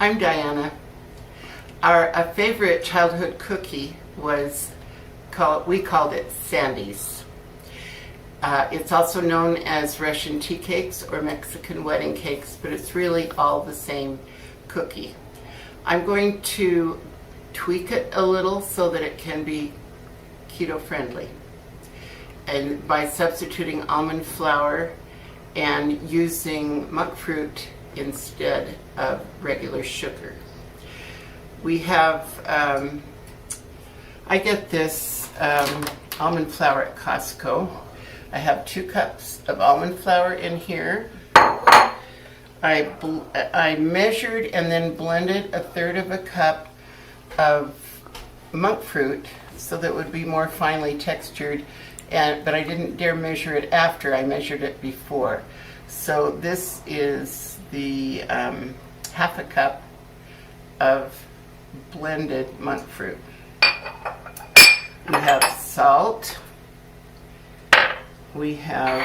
I'm Diana. Our favorite childhood cookie was we called it Sandies. It's also known as Russian tea cakes or Mexican wedding cakes, but it's really all the same cookie. I'm going to tweak it a little so that it can be keto friendly, and by substituting almond flour and using monk fruit instead of regular sugar. We have, I get this almond flour at Costco. I have 2 cups of almond flour in here. I measured and then blended 1/3 of a cup of monk fruit so that it would be more finely textured, but I didn't dare measure it after. I measured it before. So this is the 1/2 cup of blended monk fruit. We have salt. We have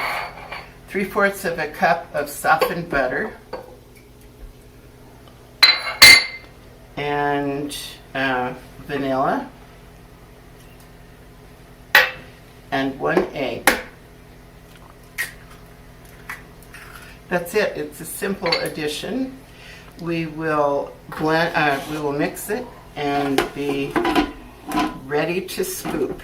3/4 of a cup of softened butter and vanilla and 1 egg. That's it. It's a simple addition. We will mix it and be ready to scoop.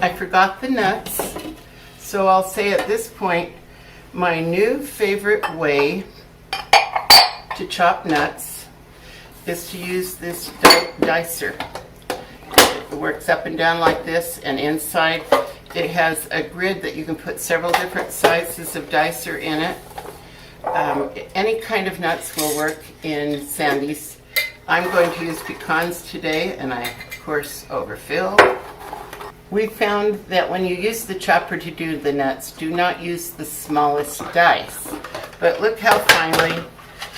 I forgot the nuts, so I'll say at this point, my new favorite way to chop nuts is to use this dicer. It works up and down like this, and inside it has a grid that you can put several different sizes of dicer in it. Any kind of nuts will work in Sandies. I'm going to use pecans today, and I of course overfill. We found that when you use the chopper to do the nuts, do not use the smallest dice. But look how finely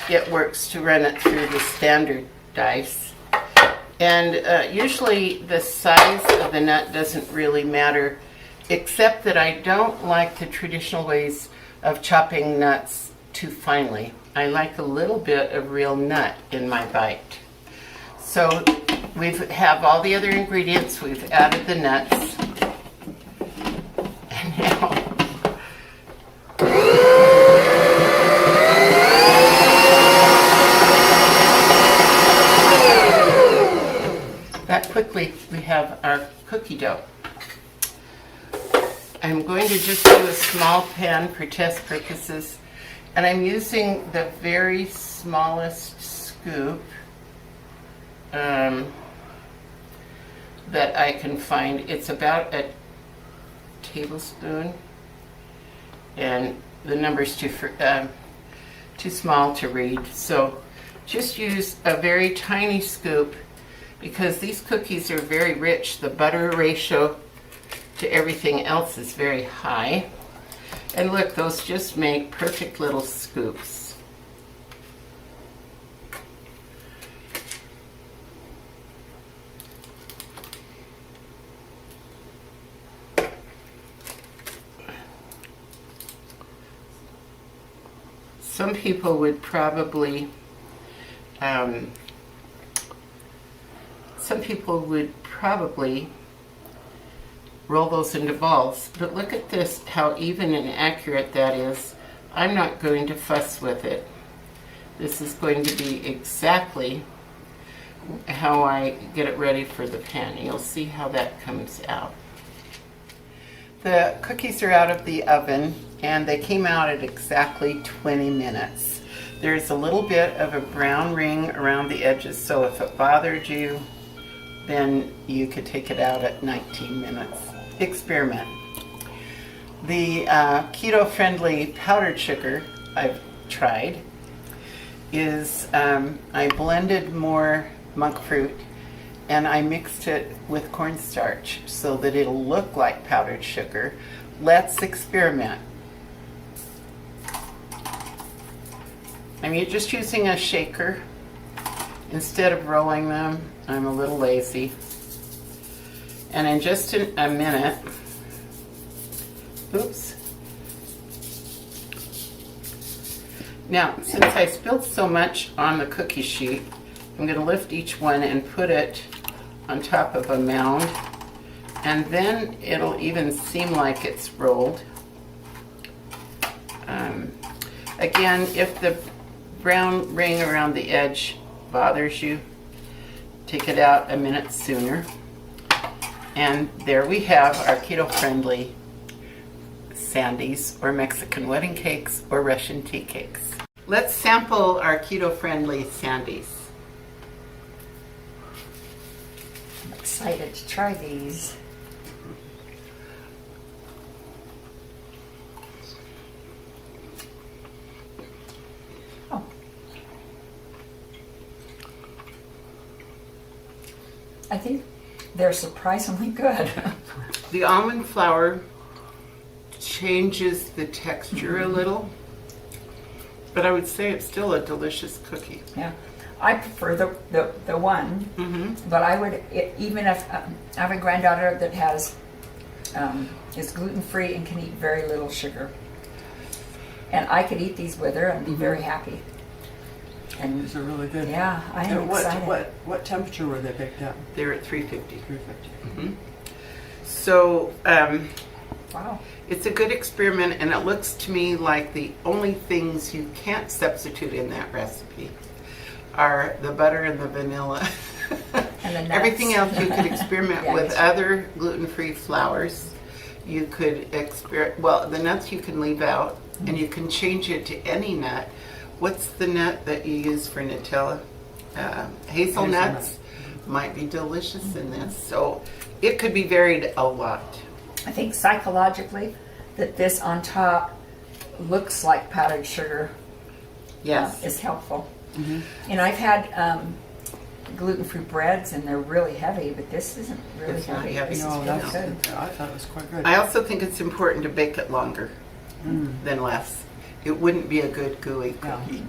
it works to run it through the standard dice. And usually the size of the nut doesn't really matter, except that I don't like the traditional ways of chopping nuts too finely. I like a little bit of real nut in my bite. So we have all the other ingredients. We've added the nuts. And now that quickly we have our cookie dough. I'm going to just do a small pan for test purposes, and I'm using the very smallest scoop that I can find. It's about a tablespoon, and the number's too small to read. So just use a very tiny scoop, because these cookies are very rich. The butter ratio to everything else is very high. And look, those just make perfect little scoops. Some people would probably roll those into balls, but look at this, how even and accurate that is. I'm not going to fuss with it. This is going to be exactly how I get it ready for the pan. You'll see how that comes out. The cookies are out of the oven, and they came out at exactly 20 minutes. There's a little bit of a brown ring around the edges, so if it bothered you, then you could take it out at 19 minutes. Experiment. The keto-friendly powdered sugar I've tried is I blended more monk fruit and I mixed it with cornstarch so that it'll look like powdered sugar. Let's experiment. I'm just using a shaker. instead of rolling them, I'm a little lazy. And in just a minute, oops. Now, since I spilled so much on the cookie sheet, I'm going to lift each one and put it on top of a mound, and then it'll even seem like it's rolled. Again, if the brown ring around the edge bothers you, take it out a minute sooner. And there we have our keto-friendly Sandies, or Mexican wedding cakes, or Russian tea cakes. Let's sample our keto-friendly Sandies. I'm excited to try these. Oh. I think they're surprisingly good. The almond flour changes the texture a little, but I would say it's still a delicious cookie. Yeah, I prefer the one, but I would, even if I have a granddaughter that has is gluten-free and can eat very little sugar, and I could eat these with her and be very happy. And These are really good. yeah, I am And excited. what temperature were they baked at? They're at 350. 350. So Wow. it's a good experiment, and it looks to me like the only things you can't substitute in that recipe are the butter and the vanilla. And the nuts. Everything else you could experiment Yeah, with yes. other gluten-free flours. You could well, the nuts you can leave out, and you can change it to any nut. What's the nut that you use for Nutella? Hazelnuts might be delicious in this. So it could be varied a lot. I think psychologically that this on top looks like powdered sugar Yes. is helpful. And I've had gluten-free breads, and they're really heavy, but this isn't really It's not heavy. heavy. This No, is that's really good. I thought it was quite good. I also think it's important to bake it longer than less. It wouldn't be a good gooey Yeah. cookie.